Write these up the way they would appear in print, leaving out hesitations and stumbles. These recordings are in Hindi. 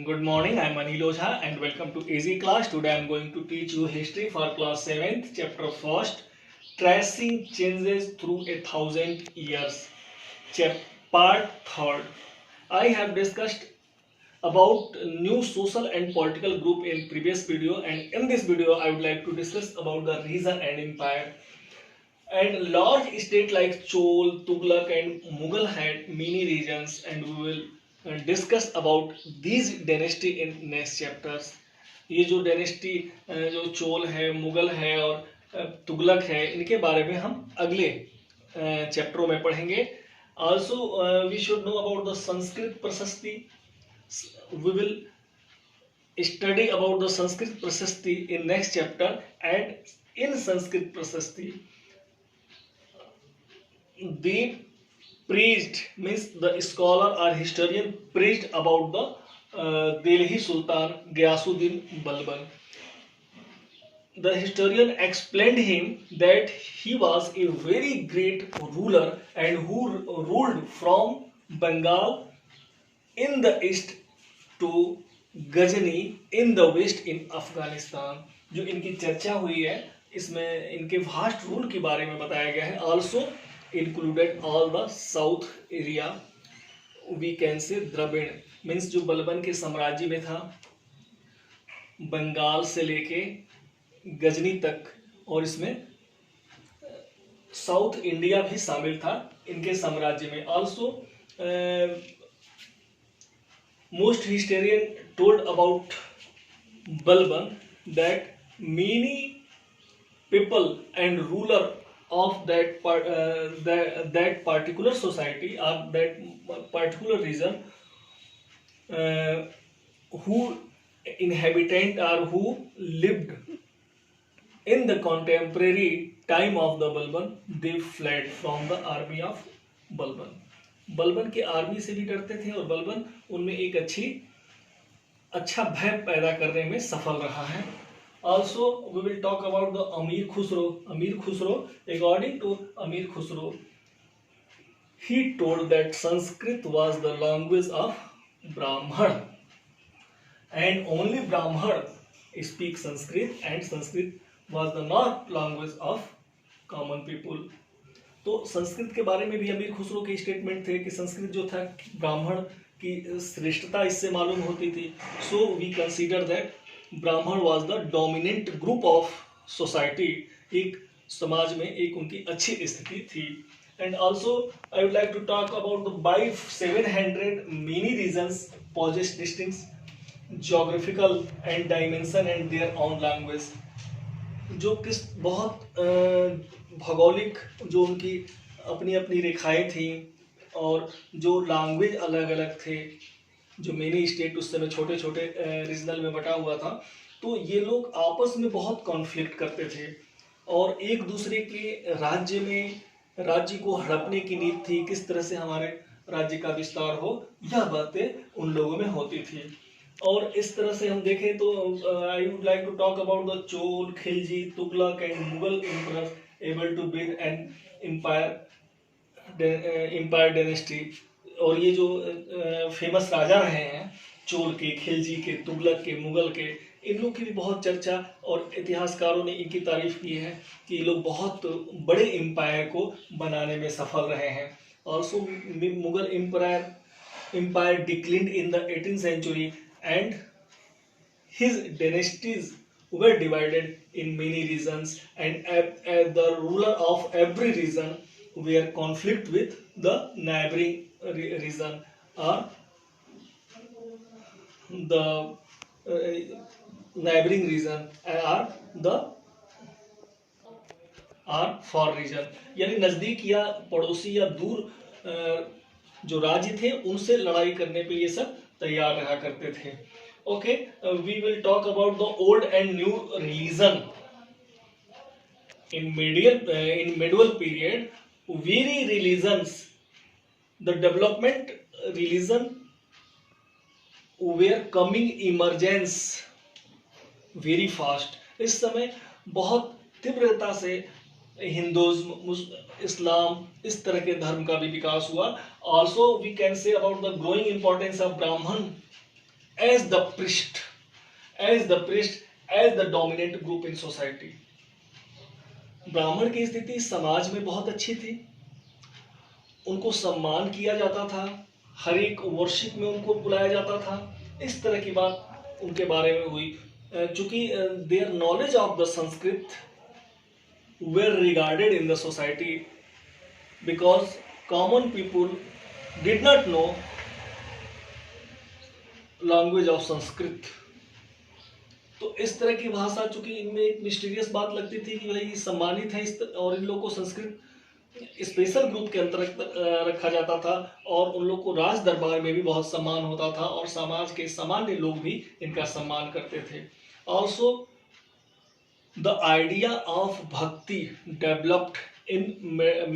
Good morning, I am Anil Ojha and welcome to Easy Class. Today I am going to teach you history for class 7th, chapter 1st, Tracing Changes Through 1,000 Years, part 3rd. I have discussed about new social and political group in previous video, and in this video I would like to discuss about the region and empire. And large states like Chol, Tughlaq and Mughal had many regions, and we will discuss about these dynasty in next chapters. ये जो डायनेस्टी जो चोल है, मुगल है और तुगलक है, इनके बारे में हम अगले चैप्टरों में पढ़ेंगे. Also we should know about the Sanskrit Prasasti. We will study about the Sanskrit Prasasti in next chapter, and in Sanskrit Prasasti the preached, means the scholar or historian preached about the Delhi Sultan Ghiyasuddin Balban. The historian explained him that he was a very great ruler and who ruled from Bengal in the east to Ghazni in the west in Afghanistan. जो इनकी चर्चा हुई है इसमें इनके वास्ट रूल के बारे में बताया गया है. Also included all the south area, we can say Dravid, means जो बलबन के साम्राज्य में था, बंगाल से लेके गजनी तक, और इसमें साउथ इंडिया भी शामिल था इनके साम्राज्य में. Also most historian told about Balban that many people and ruler of that particular society or that particular region who inhabitant or who lived in the contemporary time of the Balban, they fled from the army of Balban. Balban के आर्मी से भी डरते थे और बलबन उनमें एक अच्छा भय पैदा करने में सफल रहा है. Also, we will talk about the Amir Khusro. Amir Khusro, according to Amir Khusro, he told that Sanskrit was the language of Brahman, and only Brahman speak Sanskrit, and Sanskrit was the not language of common people. तो संस्कृत के बारे में भी अमीर खुसरो के स्टेटमेंट थे कि संस्कृत जो था ब्राह्मण की श्रेष्ठता इससे मालूम होती थी. So we consider that Brahmin was the dominant group of society, एक समाज में एक उनकी अच्छी स्थिति थी. And also I would like to talk about the by 700 many regions possess distinct geographical and dimension and their own language, जो किस बहुत भौगोलिक जो उनकी अपनी अपनी रेखाएं थी और जो लैंग्वेज अलग अलग थे. जो मेनी स्टेट उस समय छोटे छोटे रीजनल में बटा हुआ था, तो ये लोग आपस में बहुत कॉन्फ्लिक्ट करते थे और एक दूसरे के राज्य को हड़पने की नीति थी, किस तरह से हमारे राज्य का विस्तार हो, यह बातें उन लोगों में होती थी. और इस तरह से हम देखें तो I would like to talk about the Chola, Khilji, Tughlaq and Mughal emperor able to build an empire dynasty. और ये जो फेमस राजा रहे हैं चोल के, खिलजी के, तुगलक के, मुगल के, इन लोग की भी बहुत चर्चा और इतिहासकारों ने इनकी तारीफ की है कि ये लोग बहुत बड़े एम्पायर को बनाने में सफल रहे हैं. Also Mughal empire declined in the 18th century and his dynasties were divided in many regions, and the ruler of every region were conflict with the neighboring region or the neighboring region or the far region, यानी नजदीक या पड़ोसी या दूर जो राज्य थे उनसे लड़ाई करने पे ये सब तैयार रहा करते थे. Okay, we will talk about the old and new religion. In medieval period, very religions, the development religion were coming emergence very fast. इस समय बहुत तीव्रता से हिंदुइज्म, इस्लाम, इस तरह के धर्म का भी विकास हुआ. Also we can say about the growing importance of Brahmin as the priest, as the dominant group in society. ब्राह्मण की स्थिति समाज में बहुत अच्छी थी, उनको सम्मान किया जाता था, हर एक वर्शिप में उनको बुलाया जाता था। इस तरह की बात उनके बारे में हुई। चूंकि their knowledge of the Sanskrit were regarded in the society because common people did not know language of Sanskrit. तो इस तरह की भाषा, चूंकि इनमें एक मिस्टीरियस बात लगती थी कि भाई सम्मानित है और इन लोगों को संस्कृत स्पेशल ग्रुप के अंतर्गत रखा जाता था और उन लोग को राज दरबार में भी बहुत सम्मान होता था और समाज के सामान्य लोग भी इनका सम्मान करते थे। ऑल्सो द आइडिया ऑफ भक्ति developed in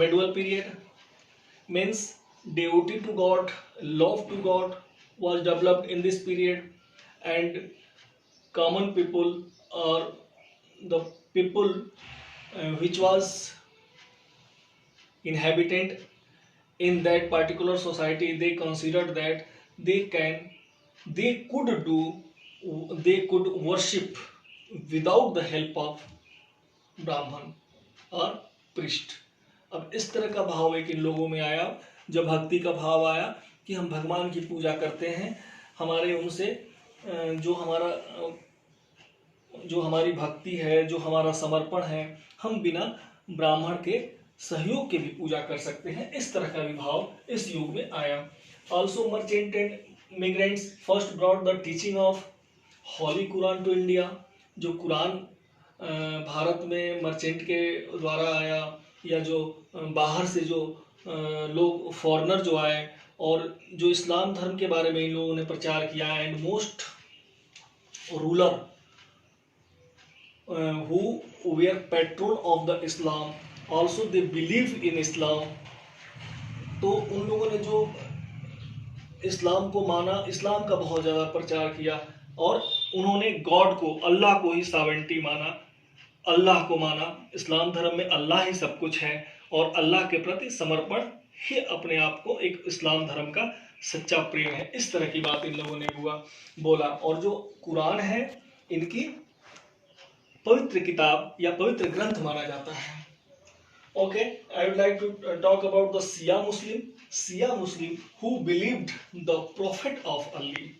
medieval period, means devotee to God, love to God was developed in this period, and common people or the people which was inhabitant in that particular society, they considered that they could worship without the help of ब्राह्मण और priest। अब इस तरह का भाव एक इन लोगों में आया, जब भक्ति का भाव आया कि हम भगवान की पूजा करते हैं, हमारे उनसे जो हमारी भक्ति है, जो हमारा समर्पण है, हम बिना ब्राह्मण के सहयोग के भी पूजा कर सकते हैं। इस तरह का भी भाव इस युग में आया। Also merchant and migrants first brought the teaching of holy Quran to India. जो कुरान भारत में मर्चेंट के द्वारा आया, या जो बाहर से जो लोग फॉरेनर जो आए और जो इस्लाम धर्म के बारे में इन लोगों ने प्रचार किया, and most ruler who were patron of the Islam also they believe in Islam। तो उन लोगों ने जो इस्लाम को माना, इस्लाम का बहुत ज़्यादा प्रचार किया और उन्होंने गॉड को, अल्लाह को ही सॉवरेंटी माना, अल्लाह को माना। इस्लाम धर्म में अल्लाह ही सब कुछ है और अल्लाह के प्रति समर्पण ही अपने आप को एक इस्लाम धर्म का सच्चा प्रेम है। इस तरह की बात इन लोगों ने बोला। और जो कुरान है इनकी पवित्र किताब या पवित्र ग्रंथ माना जाता है। Okay, I would like to talk about the Shia Muslim who believed the prophet of Ali.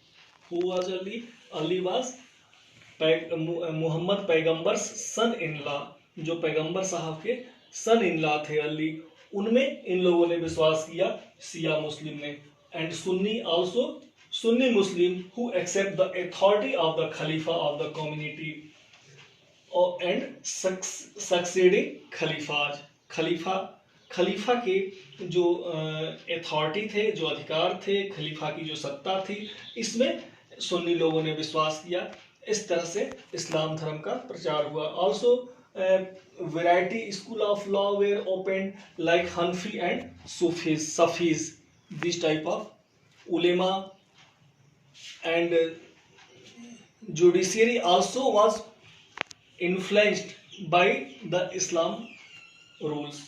Who was Ali? Ali was Mohammad पैगंबर्स सन इन लॉ। जो पैगंबर साहब के सन इन लॉ थे अली, उनमें इन लोगों ने विश्वास किया, शिया मुस्लिम ने। And Sunni also, Sunni Muslim who accept the authority of the खलीफा of the community and succeeding खलीफाज। खलीफा के जो अथॉरिटी थे, जो अधिकार थे, खलीफा की जो सत्ता थी, इसमें सुन्नी लोगों ने विश्वास किया। इस तरह से इस्लाम धर्म का प्रचार हुआ। Also variety school of law were open like Hanafi and Shafis, this type of उलेमा and judiciary also was influenced by the Islam rules.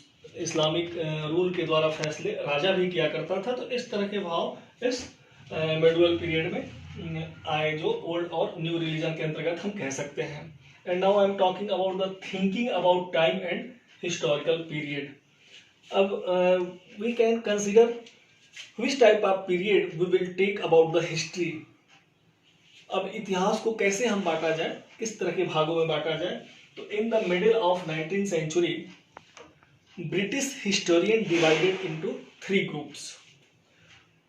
Islamic rule के द्वारा फैसले राजा भी किया करता था। तो इस तरह के भाव इस मेडिवल पीरियड में आए, जो ओल्ड और न्यू रिलीजन के अंतर्गत हम कह सकते हैं। And now I am talking about the thinking about time and historical period. अब we can consider which type of period we will take about the history. अब इतिहास को कैसे हम बांटा जाए, किस तरह के भागों में बांटा जाए। तो in the middle of 19th century British historian divided into 3 groups.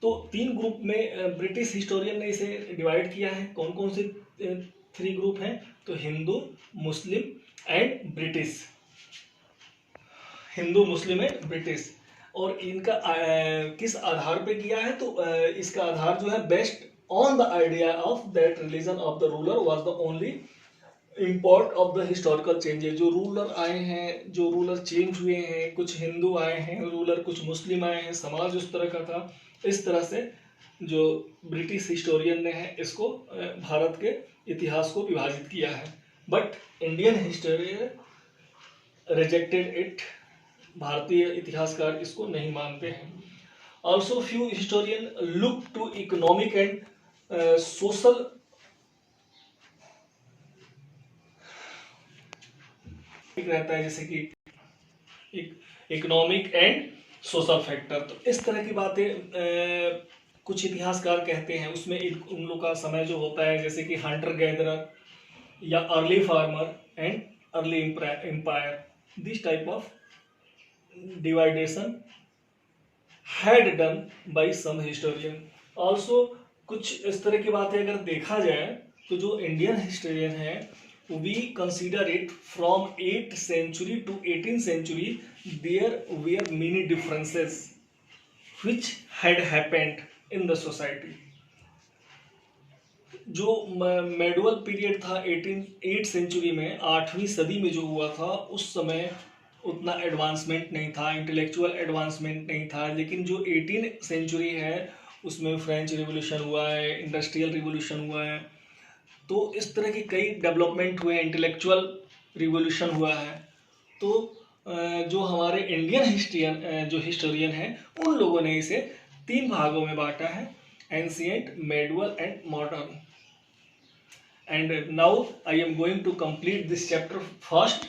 तो 3 ग्रुप में ब्रिटिश हिस्टोरियन ने इसे डिवाइड किया है। कौन कौन से 3 ग्रुप हैं? तो Hindu, Muslim and British. Hindu, Muslim and British. और इनका किस आधार पे किया है? तो इसका आधार जो है best on the idea of that religion of the ruler was the only import of the historical changes। जो रूलर आए हैं, जो रूलर चेंज हुए हैं, कुछ हिंदू आए हैं रूलर, कुछ मुस्लिम आए हैं, समाज उस तरह का था। इस तरह से जो ब्रिटिश हिस्टोरियन ने है इसको भारत के इतिहास को विभाजित किया है। But Indian historian rejected it. भारतीय इतिहासकार इसको नहीं मानते हैं। Also few historian look to economic and social रहता है, जैसे कि इकोनॉमिक एंड सोशल फैक्टर। तो इस तरह की बातें कुछ इतिहासकार कहते हैं। उसमें उन लोग का समय जो होता है, जैसे कि हंटर गैदरर या early farmer and early empire, this type of divideation had done by some historian also. कुछ इस तरह की बातें अगर देखा जाए तो जो इंडियन हिस्टोरियन है, we consider it from 8th century to 18th century there were many differences which had happened in the society। जो मेडुअल पीरियड था 8th सेंचुरी में, 8वीं सदी में जो हुआ था, उस समय उतना एडवांसमेंट नहीं था, इंटेलेक्चुअल एडवांसमेंट नहीं था। लेकिन जो 18th सेंचुरी है उसमें फ्रेंच रिवॉल्यूशन हुआ है, इंडस्ट्रियल रिवॉल्यूशन हुआ है, तो इस तरह के कई डेवलपमेंट हुए, इंटेलेक्चुअल रिवॉल्यूशन हुआ है। तो जो हमारे इंडियन हिस्टोरियन हैं, उन लोगों ने इसे 3 भागों में बांटा है, ancient, medieval and modern. And now I am going to complete this chapter first,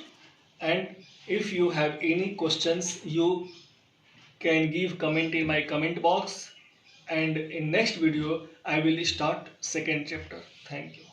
and if you have any questions you can give comment in my comment box, and in next video I will start second chapter. Thank you.